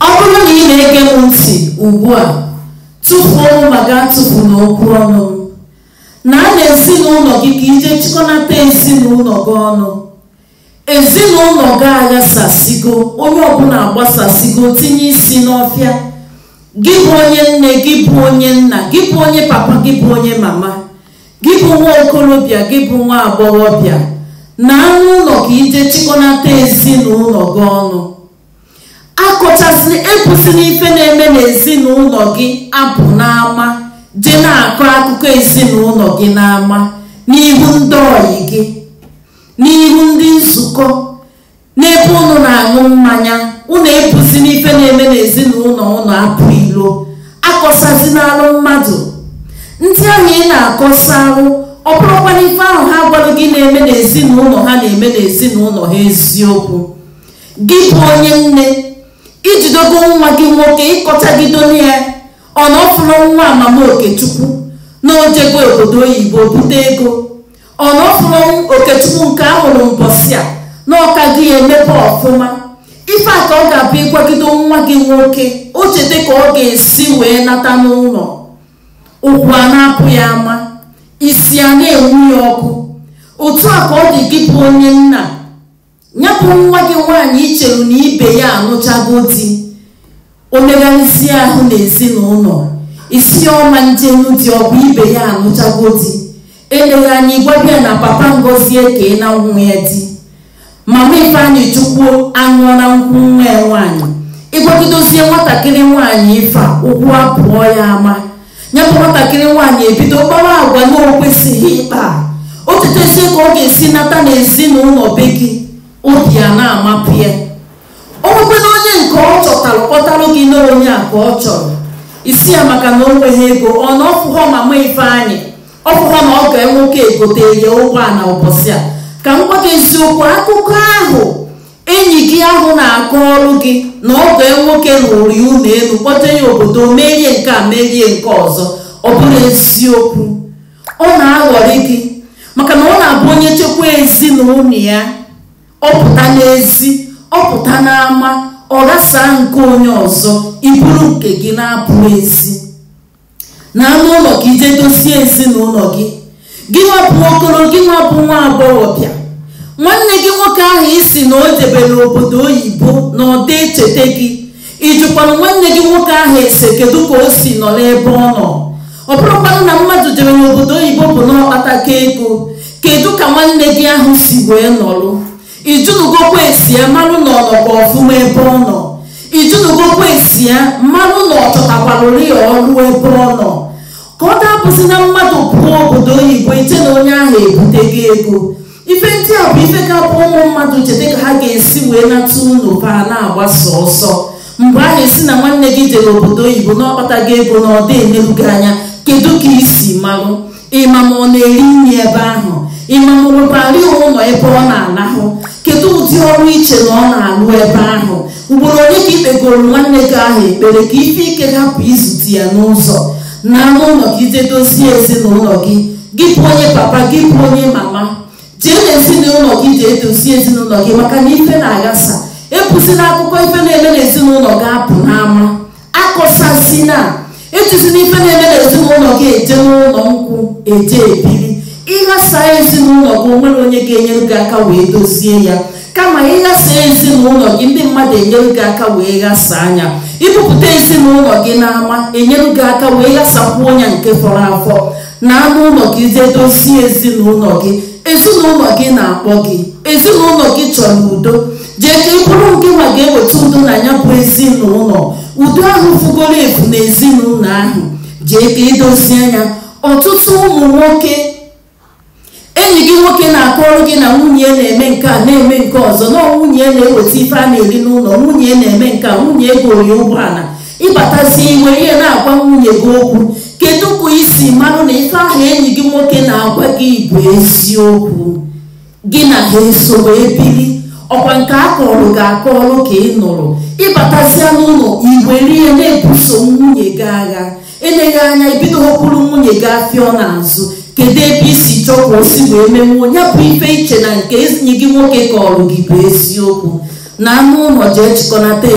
Ọ bụrụ na ị na-ege m ntị ugbu a, tụfuo maka atụfu n'okwu ọnụ m na a na-ezinụlọ gị ka ije chịkọnata ezinụlọ gị ọnụ. Ezinụlọ gị aghasasigo, onye ọbụla agbasasigo, tinye isi n'ọfịa. Gị bụ onye nne, gị bụ onye nna, gị bụ onye papa, gị bụ onye mama, gị bụ nwa okorobịa, gị bụ nwa agbọghọbịa, na anụ ụlọ ka ije chịkọnata ezinụlọ gị ọnụ. Akọchasịrị ekwusịrị ife na-eme n'ezinụlọ gị apụ n'ama, je na-akọ akụkọ ezinụlọ gị n'ama, n'ihu ndị ọyị gị, n'ihu ndị nzukọ, n'ebe ụnụ na-aṅụ mmanya. Ụnụ ekwusịrị ife na-eme n'ezinụlọ ụnụ apụ ilo. Akọsazinalụ mmadụ ndị ahụ ị na-akọsalụ, ọ bụrụkwana ife ahụ ha gwara gị na-eme n'ezinụlọ ha na-eme n'ezinụlọ ha eziokwu. Gị bụ onye nne, ijidogo nwa gị nwoke ịkọchagido ya ọ na ọfụrụ nwa Mama Okechukwu na ojego obodo oyibo bute ego, ọ na ọfụrụ Okechukwu nke ahụrụ mbọsị a na ọka gị emepe ọfụma. Ife a ka ọ ga-abụ ịgwagido nwa gị nwoke, o chete ka ọ ga-esi wee nata n'ụlọ. Ụkwụ a na-apụ ya ama, isi a na-enwu ya ọkụ. Otu a ka ọ dị gị bụ onye nna. Nyapụ nwa gị nwaanyị icheru na ibe ya anụchago di, o megharịsịa ahụ n'ezinụlọ, isi ọma njenu dị, ọ bụ ibe ya anụchago di. Eleghị anya ịgwabịa na papa Ngozie ka ị na nwunye di, Mama Ifeanyị Chukwu aṅụọla nkwụ nwa ya nwaanyị. Ịgwagidozie nwatakịrị nwaanyị ife a, ụkwụ apụọ ya ama. Nyapụ nwatakịrị nwaanyị ebido kpawa agwa na o kwesịghị ịkpa. O chetezie ka ọ ga-esi nata n'ezinụlọ be gị, obi a na-amapụ ya. O nwekwara onye nke ọ chọtara kpọtalụ gị na onye a ka ọ chọrọ, isi ya maka na o nweghị ego. Ọ na ọfụghọ Mama Ifeanyị, ọfụghọ na ọ ga-enwoke egote ya ụgbọala ụbọchị a. Ka m gwa gị eziokwu, akụkọ ahụ enyi gị ahụ na-akọ ọrụ gị na ọ ga-enwoke n'ụrụ ya ụlọ elu, kpọta ya obodo, merie nke a merie nke ọzọ, ọ bụrụ eziokwu. Ọ na-aghọrị gị maka na ọ na-abụ onye chekwa ezinụlọ ya. Ọ pụta n'ezi, ọ pụta n'ama, ọ ghasaa nke onye ọzọ, iburu nke gị na-apụ ezi. Na anụ ụlọ ka ije dozie ezinụlọ gị. Gị nwapụ okoro, gị nwapụ nwa agbọghọbịa, nwanne gị nwoke ahụ isi na o debere obodo oyibo na ọ dị echete gị. Ijụkwara nwanne gị nwoke ahụ ese kedu ka o si nọ n'ebe ọ nọ. Ọ bụrụkwanụ na mmadụ jere n'obodo oyibo bụ na ọkpataka ego, kedu ka nwanne gị ahụ si wee nọrụ. Ijunugokwa esi ya mmanụ na ọnọkwa ọfụma ebe ọ nọ. Ijunugokwa esi ya mmanụ na ọ chọtakwarụrị ya ọrụ ebe ọ nọ. Ka ọ dapụsị na mmadụ pụọ obodo oyibo iche na onye ahụ ebutego ego. Ife ndị a bụ ife ga-abụ ụmụ mmadụ chete ka ha ga-esi wee nata ụlọ pa na-agbasa ọsọ. Mgbe ahụ esi na nwanne gị jere obodo oyibo na ọkpatago ego na ọ dị enerughị anya, kedu ka isi marụ? Ịma ma ọ na-eri nri ebe ahụ, ịma ma nwekwara ụlọ ebe ọ na-anahụ, kedu ụdị ọrụ iche na ọ na-alụ ebe ahụ? Ugboro onye ka ikpegoro nwanne gị ahụ ekpere ka ife ike hapụ izute ya n'ụzọ. Na anụ ụlọ ka ije dozie ezinụlọ gị. Gị bụ onye papa, gị bụ onye mama, jee n'ezinụlọ gị jee dozie ezinụlọ gị, maka na ife na-aghasa. Ekwusịla akụkọ ife na-eme n'ezinụlọ gị apụ n'ama. Akọsasina, ejizina ife na-eme n'ezinụlọ gị eje n'ụlọ nkwụ eje ebiri. Ịghasa ezinụlọ gị, onwere onye ga-enyere gị aka wee dozie ya. Kama ịghasa ezinụlọ gị, ndị mmadụ enyere gị aka wee ghasa anya. Ibupụta ezinụlọ gị n'ama, enyere gị aka wee ghasakwuo onye nke fọrọ afọ. Na anụ ụlọ gị jee dozie ezinụlọ gị. Ezinụlọ gị na-akpọ gị, ezinụlọ gị chọrọ udo. Jee ka ị bụrụ nke nwa ga-eweta udo na ya bụ ezinụlọ. Udo ahụ fugoro efu na ezinụlọ ahụ, jee ka ị dozie anya. Ọtụtụ ụmụ nwoke, enyi gị nwoke na-akọrọ gị na nwunye na-eme nke a na-eme nke ọzọ, na nwunye na-eweta ife a na-eri n'ụlọ, nwunye na-eme nke a, nwunye egori ụgbọala. Ịbatazi iwe ihe na-agwa nwunye gị okwu, kedu ka isi marụ na ife ahụ enyi gị nwoke na-agwa gị bụ eziokwu? Gị na ha eso wee biri, ọkwa nke akọrọ gị akọrọ ka ị nụrụ. Ịbatazia n'ụlọ, iwere ihe na-ebuso nwunye gị agha. Eleghị anya ibido họpụrụ nwunye gị afịọ n'azụ. Kedu ebe isi chọọ ka o si wee menwuo? Ya bụ ife iche na nke enyi gị nwoke kọrọ gị bụ eziokwu. Na anụ ụlọ jee chịkọnata